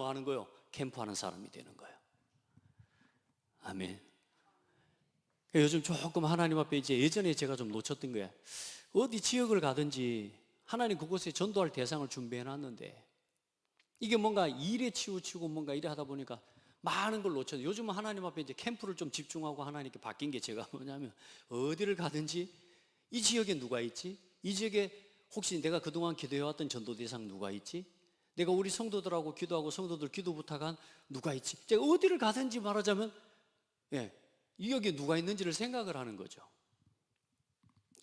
하는 거요? 캠프하는 사람이 되는 거예요. 아멘. 요즘 조금 하나님 앞에 이제 예전에 제가 좀 놓쳤던 거예요. 어디 지역을 가든지 하나님 그곳에 전도할 대상을 준비해 놨는데 이게 뭔가 일에 치우치고 뭔가 이래 하다 보니까 많은 걸 놓쳤어요. 요즘은 하나님 앞에 이제 캠프를 좀 집중하고 하나님께 바뀐 게 제가 뭐냐면 어디를 가든지 이 지역에 누가 있지? 이 지역에 혹시 내가 그동안 기도해왔던 전도 대상 누가 있지? 내가 우리 성도들하고 기도하고 성도들 기도 부탁한 누가 있지? 제가 어디를 가든지 말하자면 이 여기에 누가 있는지를 생각을 하는 거죠.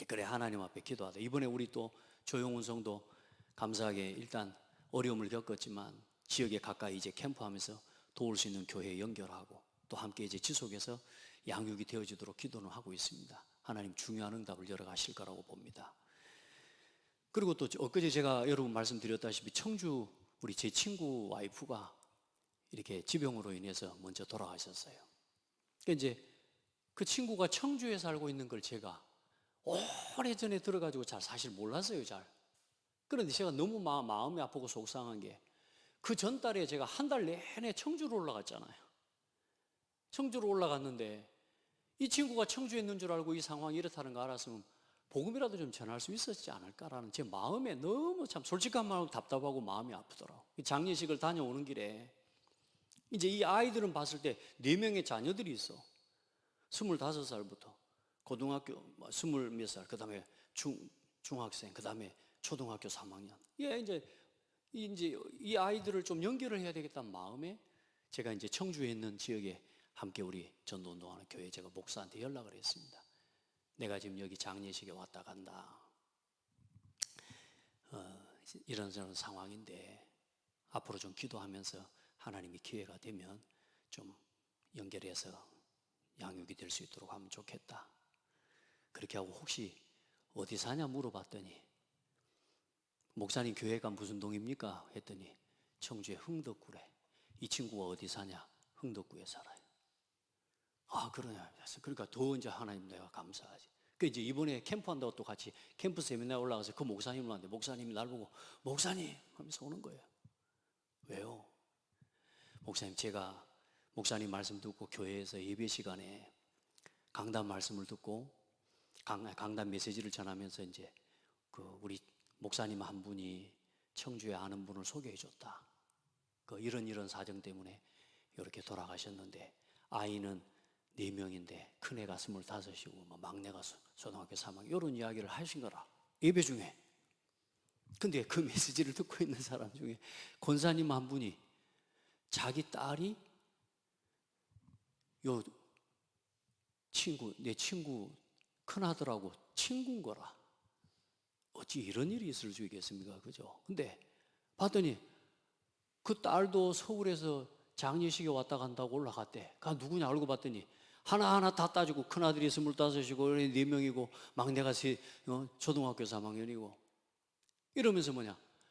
그래 하나님 앞에 기도하다. 이번에 우리 또 조용훈 성도 감사하게 일단 어려움을 겪었지만 지역에 가까이 이제 캠프하면서 도울 수 있는 교회에 연결하고 또 함께 이제 지속해서 양육이 되어지도록 기도는 하고 있습니다. 하나님 중요한 응답을 열어가실 거라고 봅니다. 그리고 또 엊그제 제가 여러분 말씀드렸다시피 청주 우리 제 친구 와이프가 이렇게 지병으로 인해서 먼저 돌아가셨어요. 그러니까 이제 그 친구가 청주에 살고 있는 걸 제가 오래전에 들어가지고 잘 사실 몰랐어요. 잘. 그런데 제가 너무 마음이 아프고 속상한 게 그 전달에 제가 한 달 내내 청주로 올라갔잖아요. 청주로 올라갔는데 이 친구가 청주에 있는 줄 알고 이 상황이 이렇다는 거 알았으면 복음이라도 좀 전할 수 있었지 않을까라는 제 마음에 너무 참 솔직한 마음으로 답답하고 마음이 아프더라고요. 장례식을 다녀오는 길에 이제 이 아이들은 봤을 때 4명의 자녀들이 있어. 25살부터 고등학교 20몇 살, 그 다음에 중학생, 그 다음에 초등학교 3학년. 이제 이 아이들을 좀 연결을 해야 되겠다는 마음에 제가 이제 청주에 있는 지역에 함께 우리 전도 운동하는 교회 제가 목사한테 연락을 했습니다. 내가 지금 여기 장례식에 왔다 간다. 이런 상황인데 앞으로 좀 기도하면서 하나님이 기회가 되면 좀 연결해서 양육이 될 수 있도록 하면 좋겠다. 그렇게 하고 혹시 어디 사냐 물어봤더니 목사님 교회가 무슨 동입니까? 했더니 청주의 흥덕구래. 이 친구가 어디 사냐? 흥덕구에 살아요. 아 그러냐? 그러니까 더 이제 하나님 내가 감사하지. 그 이제 이번에 캠프한다고 또 같이 캠프 세미나에 올라가서 그 목사님을 왔는데 목사님이 날 보고 목사님 하면서 오는 거예요. 왜요? 목사님 제가 목사님 말씀 듣고 교회에서 예배 시간에 강단 말씀을 듣고 강단 메시지를 전하면서 이제 그 우리 목사님 한 분이 청주에 아는 분을 소개해 줬다. 그 이런 사정 때문에 이렇게 돌아가셨는데 아이는 4명인데 큰애가 25이고 막내가 초등학교 3학년 이런 이야기를 하신 거라 예배 중에. 근데 그 메시지를 듣고 있는 사람 중에 권사님 한 분이 자기 딸이 내 친구 큰아들하고 친구인 거라. 어찌 이런 일이 있을 수 있겠습니까? 그죠? 근데 봤더니 그 딸도 서울에서 장례식에 왔다 간다고 올라갔대. 그 누구냐 알고 봤더니 하나하나 다 따지고 큰아들이 25이고 4명이고 막내가 초등학교 3학년이고 이러면서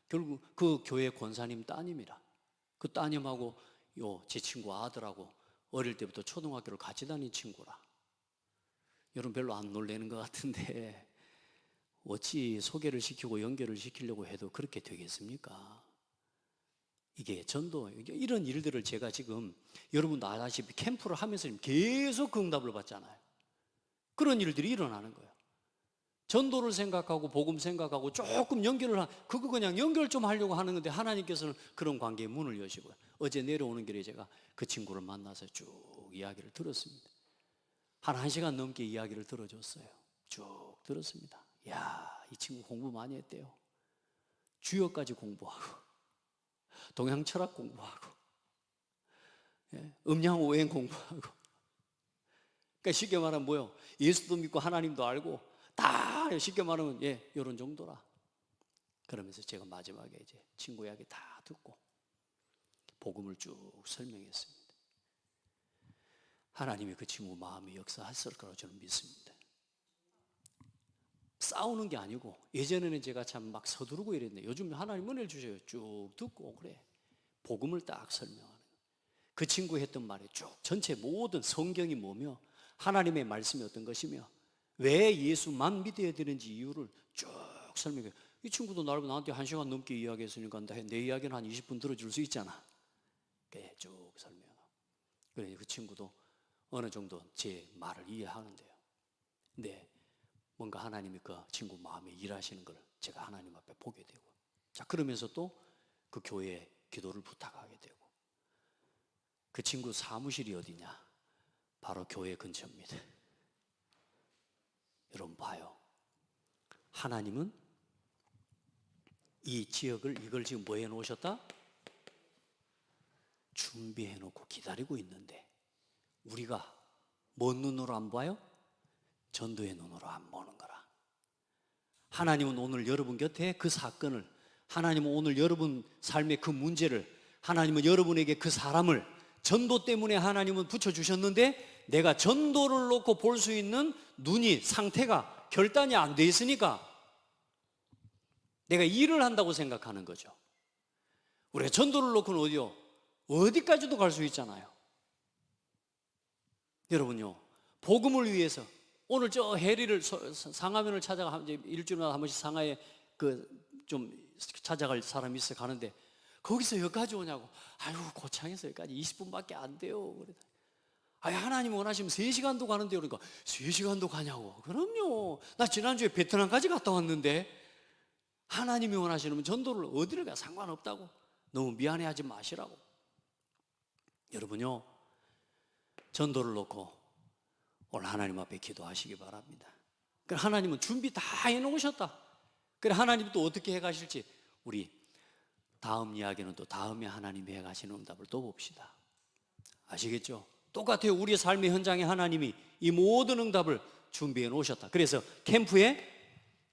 결국 그 교회 권사님 따님이라. 그 따님하고 제 친구 아들하고 어릴 때부터 초등학교를 같이 다닌 친구라. 여러분 별로 안 놀라는 것 같은데 어찌 소개를 시키고 연결을 시키려고 해도 그렇게 되겠습니까? 이게 전도, 이런 일들을 제가 지금 여러분도 아다시피 캠프를 하면서 계속 그 응답을 받잖아요. 그런 일들이 일어나는 거예요. 전도를 생각하고 복음 생각하고 조금 연결을 그거 그냥 연결 좀 하려고 하는 건데 하나님께서는 그런 관계의 문을 여시고요. 어제 내려오는 길에 제가 그 친구를 만나서 쭉 이야기를 들었습니다. 한 1시간 넘게 이야기를 들어줬어요. 쭉 들었습니다. 야, 이 친구 공부 많이 했대요. 주역까지 공부하고 동양 철학 공부하고 음양 오행 공부하고. 그러니까 쉽게 말하면 뭐요? 예수도 믿고 하나님도 알고 다 쉽게 말하면 이런 정도라. 그러면서 제가 마지막에 이제 친구 이야기 다 듣고 복음을 쭉 설명했습니다. 하나님이 그 친구 마음에 역사하실 거라고 저는 믿습니다. 싸우는 게 아니고 예전에는 제가 참 막 서두르고 이랬는데 요즘 하나님 은혜를 주셔요. 쭉 듣고 그래 복음을 딱 설명하는 거예요. 그 친구 했던 말이 쭉 전체 모든 성경이 뭐며 하나님의 말씀이 어떤 것이며 왜 예수만 믿어야 되는지 이유를 쭉 설명해요. 이 친구도 나한테 1시간 넘게 이야기했으니까 내 이야기는 한 20분 들어줄 수 있잖아. 쭉 설명하고. 그래 그 친구도 어느 정도 제 말을 이해하는데요. 근데 뭔가 하나님이 그 친구 마음에 일하시는 걸 제가 하나님 앞에 보게 되고, 자 그러면서 또 그 교회에 기도를 부탁하게 되고, 그 친구 사무실이 어디냐? 바로 교회 근처입니다. 여러분 봐요. 하나님은 이 지역을, 이걸 지금 뭐 해놓으셨다? 준비해놓고 기다리고 있는데 우리가 뭔 눈으로 안 봐요? 전도의 눈으로 안 보는 거라. 하나님은 오늘 여러분 곁에 그 사건을, 하나님은 오늘 여러분 삶의 그 문제를, 하나님은 여러분에게 그 사람을 전도 때문에 하나님은 붙여주셨는데 내가 전도를 놓고 볼 수 있는 눈이, 상태가 결단이 안 돼 있으니까 내가 일을 한다고 생각하는 거죠. 우리가 전도를 놓고는 어디요? 어디까지도 갈 수 있잖아요. 여러분요, 복음을 위해서 오늘 저 해리를 상하면을 찾아가 이제 일주일마다 한 번씩 상하에 그 좀 찾아갈 사람이 있어 가는데 거기서 여기까지 오냐고. 아유 고창에서 여기까지 20분밖에 안 돼요. 그러다. 아니 하나님 원하시면 3시간도 가는데 그러니까 3시간도 가냐고. 그럼요. 나 지난주에 베트남까지 갔다 왔는데 하나님이 원하시면 전도를 어디를 가 상관없다고. 너무 미안해하지 마시라고. 여러분요, 전도를 놓고 오늘 하나님 앞에 기도하시기 바랍니다. 그래 하나님은 준비 다 해놓으셨다. 그래 하나님 또 어떻게 해가실지 우리 다음 이야기는 또 다음에 하나님이 해가시는 응답을 또 봅시다. 아시겠죠? 똑같아요. 우리의 삶의 현장에 하나님이 이 모든 응답을 준비해 놓으셨다. 그래서 캠프에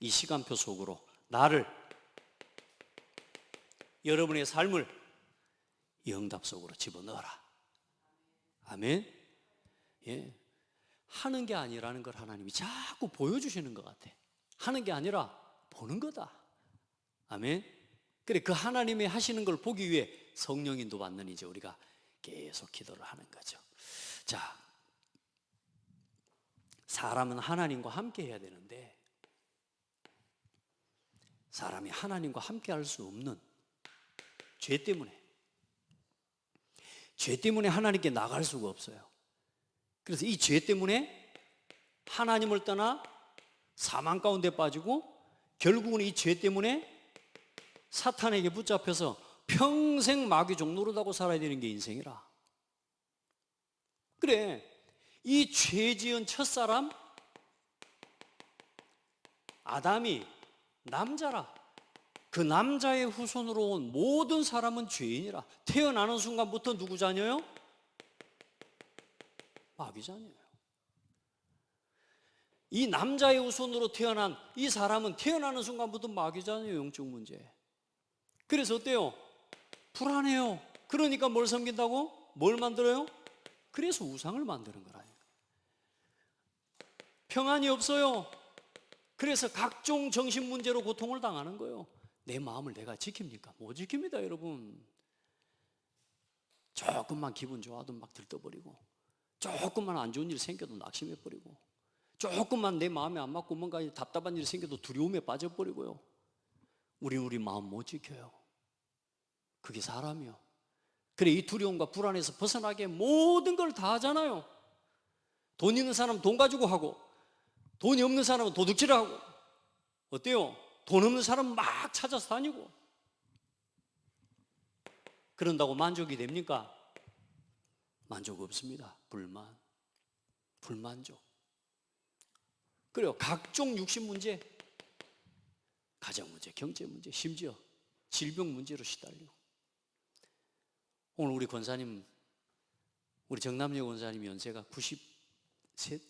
이 시간표 속으로 나를, 여러분의 삶을 이 응답 속으로 집어넣어라. 아멘. 예. 하는 게 아니라는 걸 하나님이 자꾸 보여주시는 것 같아. 하는 게 아니라 보는 거다. 아멘. 그래 그 하나님의 하시는 걸 보기 위해 성령 인도 받는 이제 우리가 계속 기도를 하는 거죠. 자, 사람은 하나님과 함께 해야 되는데 사람이 하나님과 함께 할 수 없는 죄 때문에 하나님께 나갈 수가 없어요. 그래서 이 죄 때문에 하나님을 떠나 사망 가운데 빠지고 결국은 이 죄 때문에 사탄에게 붙잡혀서 평생 마귀 종노릇하고 살아야 되는 게 인생이라. 그래 이 죄 지은 첫사람 아담이 남자라. 그 남자의 후손으로 온 모든 사람은 죄인이라. 태어나는 순간부터 누구 자녀요? 마귀 자녀예요. 이 남자의 후손으로 태어난 이 사람은 태어나는 순간부터 마귀 자녀예요. 영적 문제. 그래서 어때요? 불안해요. 그러니까 뭘 섬긴다고? 뭘 만들어요? 그래서 우상을 만드는 거라니까. 평안이 없어요. 그래서 각종 정신 문제로 고통을 당하는 거예요. 내 마음을 내가 지킵니까? 못 지킵니다, 여러분. 조금만 기분 좋아도 막 들떠버리고, 조금만 안 좋은 일 생겨도 낙심해버리고, 조금만 내 마음에 안 맞고 뭔가 답답한 일이 생겨도 두려움에 빠져버리고요. 우리 마음 못 지켜요. 그게 사람이요. 그래 이 두려움과 불안에서 벗어나게 모든 걸 다 하잖아요. 돈 있는 사람은 돈 가지고 하고, 돈이 없는 사람은 도둑질을 하고, 어때요? 돈 없는 사람은 막 찾아서 다니고. 그런다고 만족이 됩니까? 만족 없습니다. 불만족. 그래요. 각종 육신 문제, 가정 문제, 경제 문제, 심지어 질병 문제로 시달리고. 오늘 우리 권사님, 우리 정남녀 권사님 연세가 93,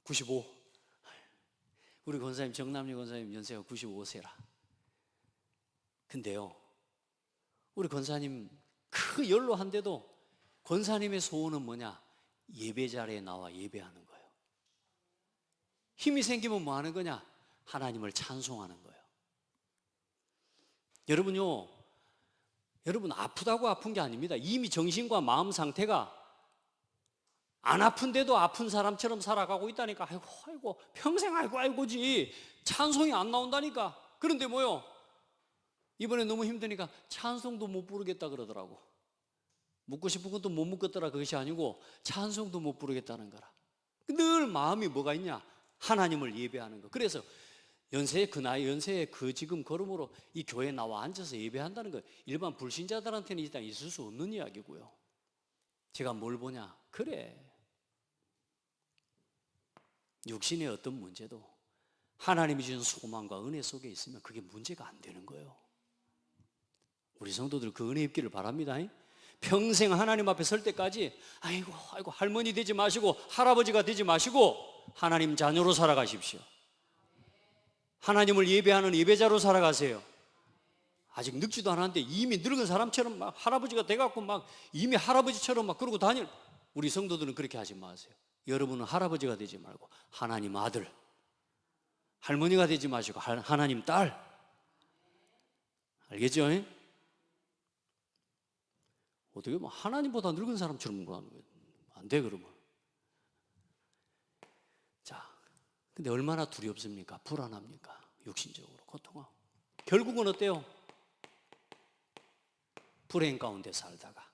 95. 우리 권사님, 정남녀 권사님 연세가 95세라. 근데요, 우리 권사님 그 연로한데도 권사님의 소원은 뭐냐? 예배 자리에 나와 예배하는 거예요. 힘이 생기면 뭐 하는 거냐? 하나님을 찬송하는 거예요. 여러분요, 여러분 아프다고 아픈 게 아닙니다. 이미 정신과 마음 상태가 안 아픈데도 아픈 사람처럼 살아가고 있다니까. 아이고 평생 아이고지 찬송이 안 나온다니까. 그런데 뭐요? 이번에 너무 힘드니까 찬송도 못 부르겠다 그러더라고. 묻고 싶은 것도 못 묻겠더라 그것이 아니고 찬송도 못 부르겠다는 거라. 늘 마음이 뭐가 있냐? 하나님을 예배하는 거. 그래서 연세의 그 나이, 연세의 그 지금 걸음으로 이 교회에 나와 앉아서 예배한다는 거 일반 불신자들한테는 일단 있을 수 없는 이야기고요. 제가 뭘 보냐? 그래, 육신의 어떤 문제도 하나님이 주신 소망과 은혜 속에 있으면 그게 문제가 안 되는 거예요. 우리 성도들 그 은혜 입기를 바랍니다. 평생 하나님 앞에 설 때까지 아이고 할머니 되지 마시고 할아버지가 되지 마시고 하나님 자녀로 살아가십시오. 하나님을 예배하는 예배자로 살아가세요. 아직 늙지도 않았는데 이미 늙은 사람처럼 막 할아버지가 돼갖고 막 이미 할아버지처럼 막 그러고 다닐, 우리 성도들은 그렇게 하지 마세요. 여러분은 할아버지가 되지 말고 하나님 아들, 할머니가 되지 마시고 하나님 딸. 알겠죠? 어떻게 뭐 하나님보다 늙은 사람처럼 하는 거예요? 안 돼, 그러면. 자, 근데 얼마나 두렵습니까? 불안합니까? 육신적으로 고통하고. 결국은 어때요? 불행 가운데 살다가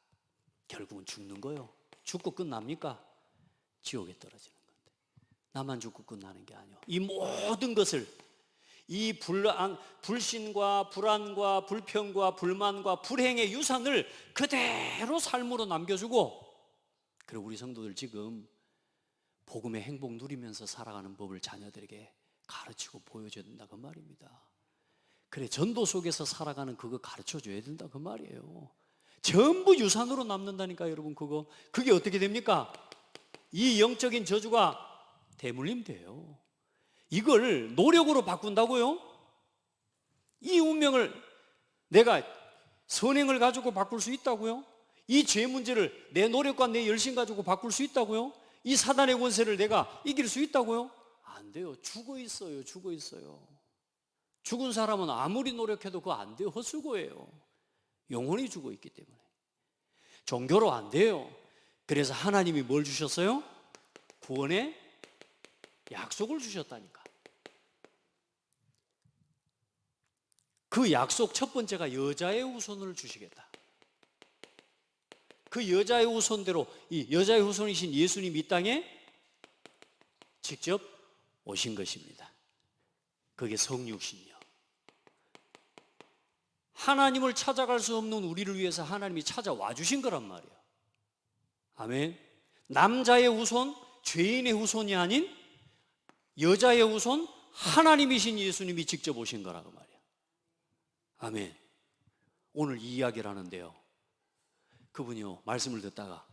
결국은 죽는 거예요. 죽고 끝납니까? 지옥에 떨어지는 건데. 나만 죽고 끝나는 게 아니에요. 이 모든 것을, 이 불신과 불안과 불평과 불만과 불행의 유산을 그대로 삶으로 남겨주고, 그리고 우리 성도들 지금 복음의 행복 누리면서 살아가는 법을 자녀들에게 가르치고 보여줘야 된다 그 말입니다. 그래, 전도 속에서 살아가는 그거 가르쳐줘야 된다 그 말이에요. 전부 유산으로 남는다니까 여러분. 그게 어떻게 됩니까? 이 영적인 저주가 대물림돼요. 이걸 노력으로 바꾼다고요? 이 운명을 내가 선행을 가지고 바꿀 수 있다고요? 이 죄 문제를 내 노력과 내 열심 가지고 바꿀 수 있다고요? 이 사단의 권세를 내가 이길 수 있다고요? 안 돼요. 죽어 있어요. 죽은 사람은 아무리 노력해도 그거 안 돼요. 헛수고예요. 영혼이 죽어 있기 때문에. 종교로 안 돼요. 그래서 하나님이 뭘 주셨어요? 구원의 약속을 주셨다니까. 그 약속 첫 번째가 여자의 후손을 주시겠다. 그 여자의 후손대로 이 여자의 후손이신 예수님 이 땅에 직접 오신 것입니다. 그게 성육신이요. 하나님을 찾아갈 수 없는 우리를 위해서 하나님이 찾아와 주신 거란 말이에요. 아멘. 남자의 후손, 죄인의 후손이 아닌 여자의 후손, 하나님이신 예수님이 직접 오신 거라고 말이에요. 아멘. 오늘 이 이야기를 하는데요, 그분이요, 말씀을 듣다가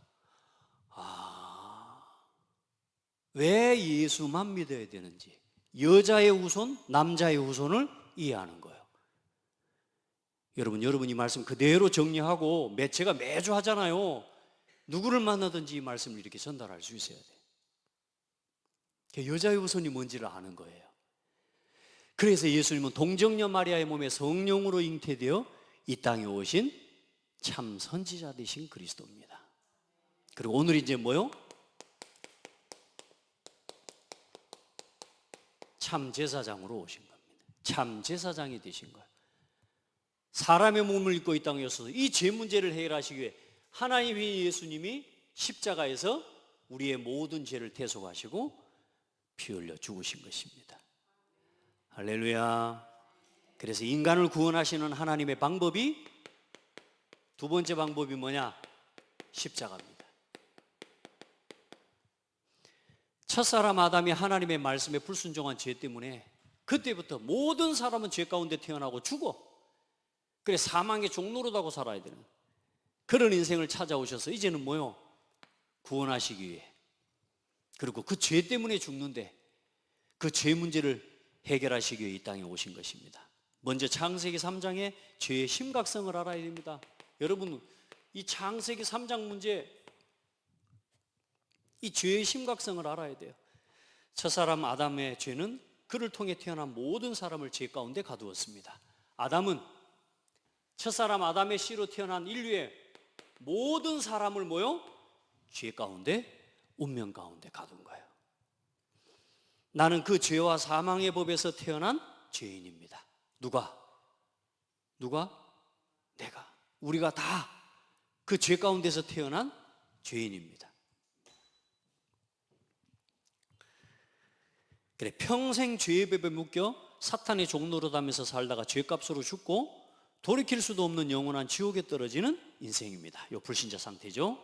왜 예수만 믿어야 되는지, 여자의 후손, 남자의 후손을 이해하는 거예요. 여러분 이 말씀 그대로 정리하고, 제가 매주 하잖아요. 누구를 만나든지 이 말씀을 이렇게 전달할 수 있어야 돼요. 여자의 후손이 뭔지를 아는 거예요. 그래서 예수님은 동정녀 마리아의 몸에 성령으로 잉태되어 이 땅에 오신 참 선지자 되신 그리스도입니다. 그리고 오늘 이제 뭐요? 참 제사장으로 오신 겁니다. 참 제사장이 되신 거예요. 사람의 몸을 입고 이 땅에 오셔서 이 죄 문제를 해결하시기 위해 하나님이 예수님이 십자가에서 우리의 모든 죄를 대속하시고 피 흘려 죽으신 것입니다. 할렐루야. 그래서 인간을 구원하시는 하나님의 방법이, 두 번째 방법이 뭐냐? 십자가입니다. 첫사람 아담이 하나님의 말씀에 불순종한 죄 때문에 그때부터 모든 사람은 죄 가운데 태어나고 죽어. 그래, 사망의 종노릇 하고 살아야 되는 그런 인생을 찾아오셔서 이제는 뭐요? 구원하시기 위해, 그리고 그 죄 때문에 죽는데 그 죄 문제를 해결하시기 위해 이 땅에 오신 것입니다. 먼저 창세기 3장의 죄의 심각성을 알아야 됩니다. 여러분, 이 창세기 3장 문제, 이 죄의 심각성을 알아야 돼요. 첫사람 아담의 죄는 그를 통해 태어난 모든 사람을 죄 가운데 가두었습니다. 아담은 첫사람 아담의 씨로 태어난 인류의 모든 사람을 뭐요? 죄 가운데, 운명 가운데 가둔 거예요. 나는 그 죄와 사망의 법에서 태어난 죄인입니다. 누가? 내가. 우리가 다 그 죄 가운데서 태어난 죄인입니다. 그래, 평생 죄의 법에 묶여 사탄의 종노릇하면서 살다가 죄값으로 죽고 돌이킬 수도 없는 영원한 지옥에 떨어지는 인생입니다. 이 불신자 상태죠.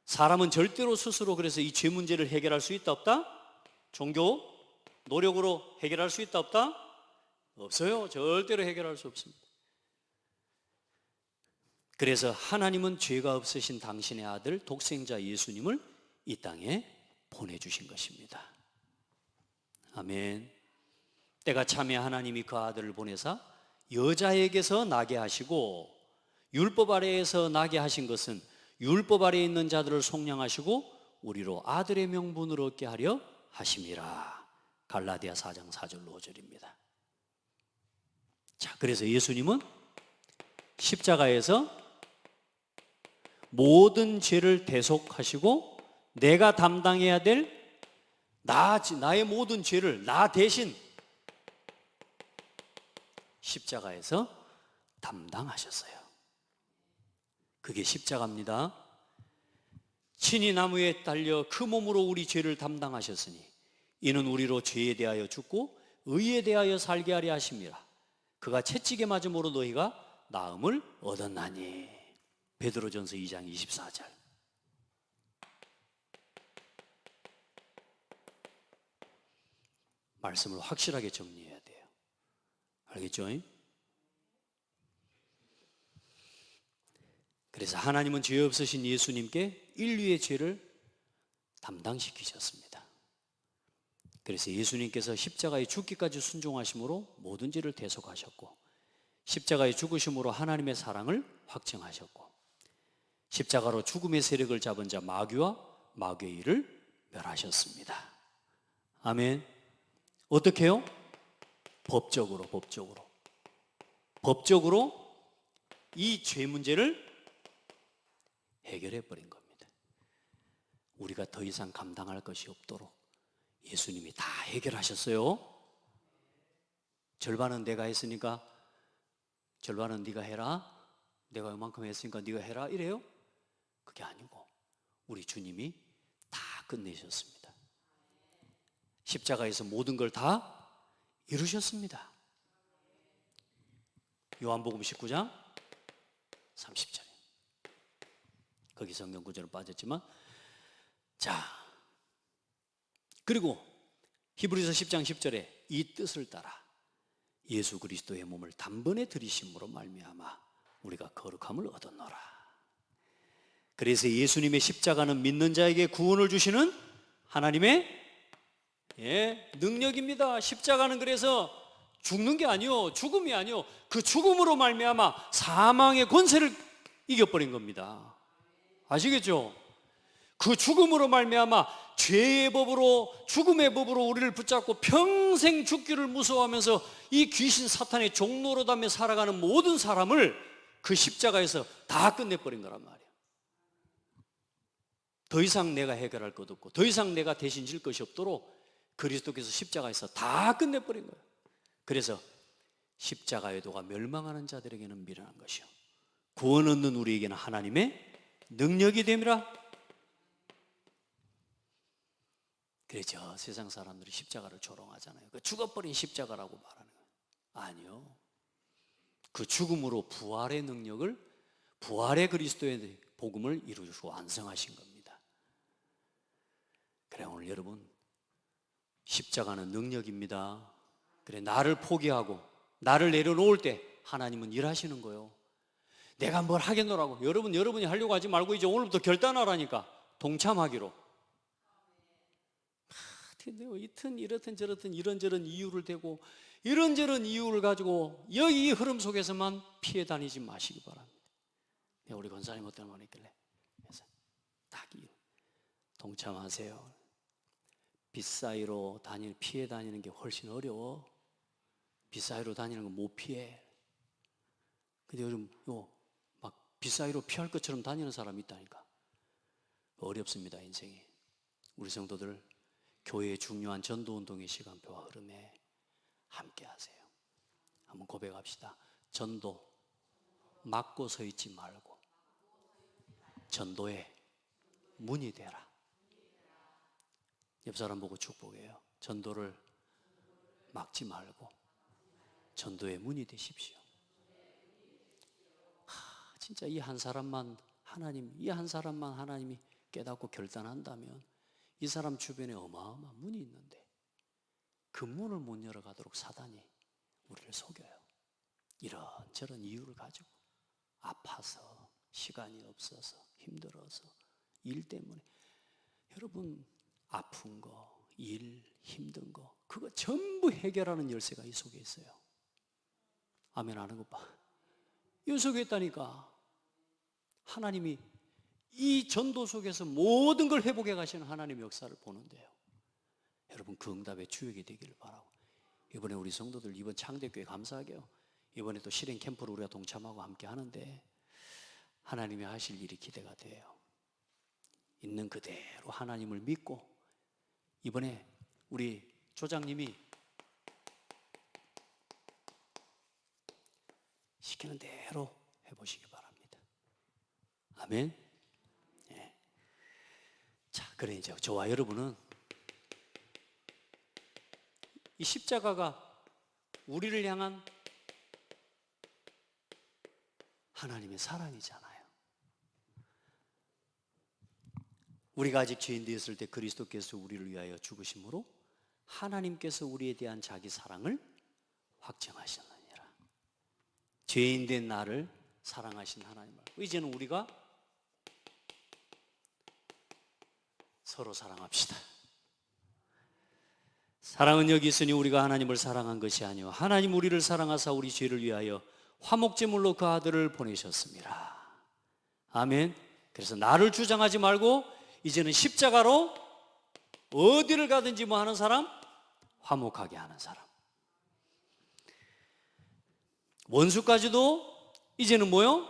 사람은 절대로 스스로 그래서 이 죄 문제를 해결할 수 있다 없다? 종교 노력으로 해결할 수 있다 없다? 없어요. 절대로 해결할 수 없습니다. 그래서 하나님은 죄가 없으신 당신의 아들 독생자 예수님을 이 땅에 보내주신 것입니다. 아멘. 때가 차면 하나님이 그 아들을 보내사 여자에게서 나게 하시고, 율법 아래에서 나게 하신 것은 율법 아래에 있는 자들을 속량하시고 우리로 아들의 명분을 얻게 하려 하심이라. 갈라디아 4장 4절 5절입니다. 자, 그래서 예수님은 십자가에서 모든 죄를 대속하시고 내가 담당해야 될 나의 모든 죄를 나 대신 십자가에서 담당하셨어요. 그게 십자가입니다. 친히 나무에 달려 그 몸으로 우리 죄를 담당하셨으니 이는 우리로 죄에 대하여 죽고 의에 대하여 살게 하려 하심이라. 그가 채찍에 맞음으로 너희가 나음을 얻었나니. 베드로전서 2장 24절. 말씀을 확실하게 정리해야 돼요. 알겠죠? 그래서 하나님은 죄 없으신 예수님께 인류의 죄를 담당시키셨습니다. 그래서 예수님께서 십자가에 죽기까지 순종하심으로 모든 죄를 대속하셨고, 십자가에 죽으심으로 하나님의 사랑을 확증하셨고, 십자가로 죽음의 세력을 잡은 자 마귀와 마귀의 일을 멸하셨습니다. 아멘. 어떻게 해요? 법적으로 이 죄 문제를 해결해 버린 겁니다. 우리가 더 이상 감당할 것이 없도록 예수님이 다 해결하셨어요. 절반은 내가 했으니까 절반은 네가 해라. 내가 이만큼 했으니까 네가 해라. 이래요? 그게 아니고 우리 주님이 다 끝내셨습니다. 십자가에서 모든 걸 다 이루셨습니다. 요한복음 19장 30절. 거기 성경 구절은 빠졌지만, 자, 그리고 히브리서 10장 10절에 이 뜻을 따라 예수 그리스도의 몸을 단번에 들이심으로 말미암아 우리가 거룩함을 얻었노라. 그래서 예수님의 십자가는 믿는 자에게 구원을 주시는 하나님의 능력입니다. 십자가는 그래서 죽는 게 아니요, 죽음이 아니요, 그 죽음으로 말미암아 사망의 권세를 이겨버린 겁니다. 아시겠죠? 그 죽음으로 말미암아 죄의 법으로, 죽음의 법으로 우리를 붙잡고 평생 죽기를 무서워하면서 이 귀신 사탄의 종노릇하며 살아가는 모든 사람을 그 십자가에서 다 끝내버린 거란 말이에요. 더 이상 내가 해결할 것 없고 더 이상 내가 대신 질 것이 없도록 그리스도께서 십자가에서 다 끝내버린 거예요. 그래서 십자가의 도가 멸망하는 자들에게는 미련한 것이요 구원 얻는 우리에게는 하나님의 능력이 됨이라. 그래서 세상 사람들이 십자가를 조롱하잖아요. 그 죽어버린 십자가라고 말하는 거예요. 아니요, 그 죽음으로 부활의 능력을, 부활의 그리스도의 복음을 이루시고 완성하신 겁니다. 그래, 오늘 여러분, 십자가는 능력입니다. 그래, 나를 포기하고 나를 내려놓을 때 하나님은 일하시는 거예요. 내가 뭘 하겠노라고 여러분이 하려고 하지 말고 이제 오늘부터 결단하라니까. 동참하기로. 이튼 이렇든 저렇든 이런저런 이유를 대고 이런저런 이유를 가지고 여기 이 흐름 속에서만 피해 다니지 마시기 바랍니다. 우리 권사님 어떤 말 있길래, 그래서 딱 동참하세요. 빛 사이로 피해 다니는 게 훨씬 어려워. 빛 사이로 다니는 거 못 피해. 근데 요즘 막 빛 사이로 피할 것처럼 다니는 사람이 있다니까. 어렵습니다, 인생이. 우리 성도들 교회의 중요한 전도운동의 시간표와 흐름에 함께 하세요. 한번 고백합시다. 전도 막고 서 있지 말고 전도의 문이 되라. 옆 사람 보고 축복해요. 전도를 막지 말고 전도의 문이 되십시오. 진짜 이 한 사람만 하나님이 깨닫고 결단한다면 이 사람 주변에 어마어마한 문이 있는데 그 문을 못 열어가도록 사단이 우리를 속여요. 이런저런 이유를 가지고 아파서, 시간이 없어서, 힘들어서, 일 때문에. 여러분, 아픈 거, 일, 힘든 거, 그거 전부 해결하는 열쇠가 이 속에 있어요. 아멘 하는 것 봐. 이 속에 있다니까. 하나님이 이 전도 속에서 모든 걸 회복해 가시는 하나님의 역사를 보는데요. 여러분, 그 응답의 주역이 되기를 바라고, 이번에 우리 성도들 이번 창대교회 감사하게요, 이번에 또 실행 캠프를 우리가 동참하고 함께 하는데 하나님이 하실 일이 기대가 돼요. 있는 그대로 하나님을 믿고 이번에 우리 조장님이 시키는 대로 해보시기 바랍니다. 아멘. 예. 자, 그래 이제 저와 여러분은 이 십자가가 우리를 향한 하나님의 사랑이잖아요. 우리가 아직 죄인 되었을 때 그리스도께서 우리를 위하여 죽으심으로 하나님께서 우리에 대한 자기 사랑을 확증하셨느니라. 죄인 된 나를 사랑하신 하나님을, 이제는 우리가 서로 사랑합시다. 사랑은 여기 있으니 우리가 하나님을 사랑한 것이 아니요 하나님 우리를 사랑하사 우리 죄를 위하여 화목제물로 그 아들을 보내셨습니다. 아멘. 그래서 나를 주장하지 말고 이제는 십자가로 어디를 가든지 뭐 하는 사람? 화목하게 하는 사람. 원수까지도 이제는 뭐요?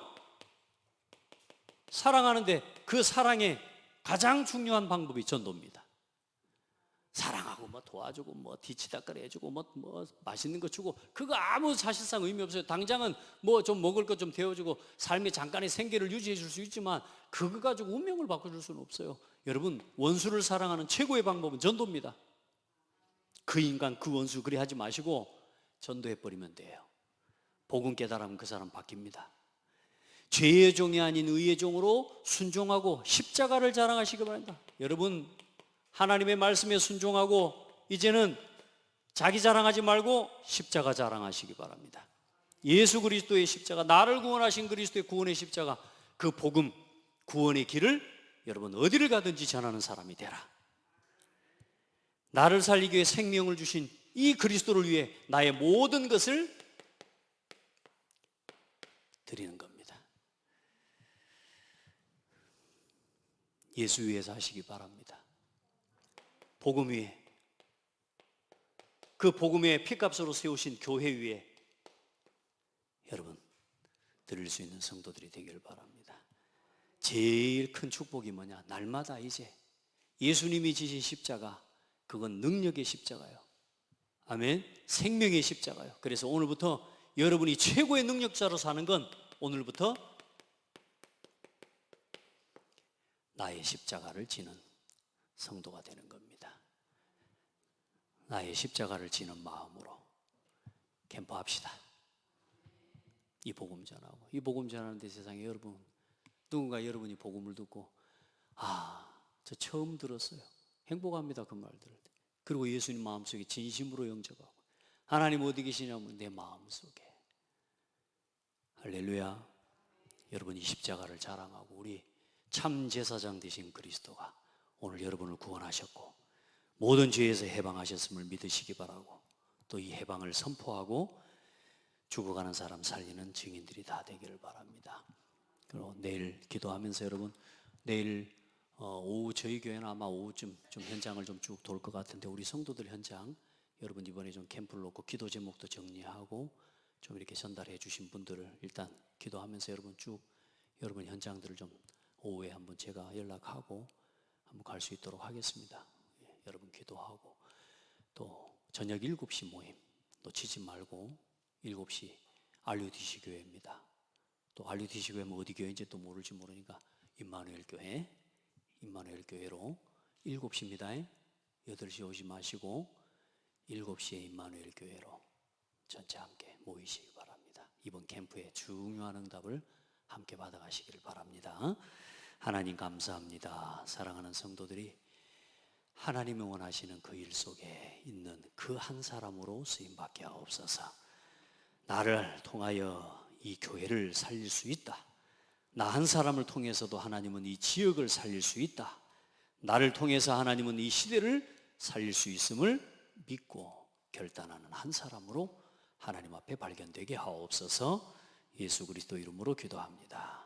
사랑하는데 그 사랑의 가장 중요한 방법이 전도입니다. 사랑하고 뭐 도와주고 뭐 뒤치다거리 해주고 뭐 맛있는 거 주고 그거 아무 사실상 의미 없어요. 당장은 뭐 좀 먹을 거 좀 데워주고 삶의 잠깐의 생계를 유지해 줄 수 있지만 그거 가지고 운명을 바꿔줄 수는 없어요. 여러분, 원수를 사랑하는 최고의 방법은 전도입니다. 그 인간 그 원수 그리 하지 마시고 전도해버리면 돼요. 복음 깨달으면 그 사람 바뀝니다. 죄의 종이 아닌 의의 종으로 순종하고 십자가를 자랑하시기 바랍니다. 여러분, 하나님의 말씀에 순종하고 이제는 자기 자랑하지 말고 십자가 자랑하시기 바랍니다. 예수 그리스도의 십자가, 나를 구원하신 그리스도의 구원의 십자가, 그 복음 구원의 길을 여러분 어디를 가든지 전하는 사람이 되라. 나를 살리기 위해 생명을 주신 이 그리스도를 위해 나의 모든 것을 드리는 겁니다. 예수 위해서 하시기 바랍니다. 복음 위에, 그 복음의 피값으로 세우신 교회 위에 여러분 드릴 수 있는 성도들이 되기를 바랍니다. 제일 큰 축복이 뭐냐? 날마다 이제 예수님이 지신 십자가, 그건 능력의 십자가요. 아멘. 생명의 십자가요. 그래서 오늘부터 여러분이 최고의 능력자로 사는 건 오늘부터 나의 십자가를 지는 성도가 되는 겁니다. 나의 십자가를 지는 마음으로 캠프합시다. 이 복음 전하고, 이 복음 전하는데 세상에 여러분, 누군가 여러분이 복음을 듣고 저 처음 들었어요. 행복합니다. 그 말 들을 때. 그리고 예수님 마음속에 진심으로 영접하고, 하나님 어디 계시냐면 내 마음속에. 할렐루야. 여러분, 이 십자가를 자랑하고 우리 참 제사장 되신 그리스도가 오늘 여러분을 구원하셨고 모든 죄에서 해방하셨음을 믿으시기 바라고, 또 이 해방을 선포하고 죽어가는 사람 살리는 증인들이 다 되기를 바랍니다. 그리고 내일 기도하면서 여러분, 내일 오후 저희 교회는 아마 오후쯤 좀 현장을 좀 쭉 돌 것 같은데, 우리 성도들 현장 여러분 이번에 좀 캠프를 놓고 기도 제목도 정리하고 좀 이렇게 전달해 주신 분들을 일단 기도하면서 여러분 쭉 여러분 현장들을 좀 오후에 한번 제가 연락하고 한번 갈 수 있도록 하겠습니다. 여러분 기도하고, 또 저녁 7시 모임 놓치지 말고, 7시 RUDC 교회입니다. 또 RUDC 교회면 어디 교회인지 또 모르니까 임마누엘 교회로 7시입니다. 8시 오지 마시고 7시에 임마누엘 교회로 전체 함께 모이시기 바랍니다. 이번 캠프의 중요한 응답을 함께 받아가시기를 바랍니다. 하나님 감사합니다. 사랑하는 성도들이 하나님이 원하시는 그 일 속에 있는 그 한 사람으로 쓰임받게 하옵소서. 나를 통하여 이 교회를 살릴 수 있다. 나 한 사람을 통해서도 하나님은 이 지역을 살릴 수 있다. 나를 통해서 하나님은 이 시대를 살릴 수 있음을 믿고 결단하는 한 사람으로 하나님 앞에 발견되게 하옵소서. 예수 그리스도 이름으로 기도합니다.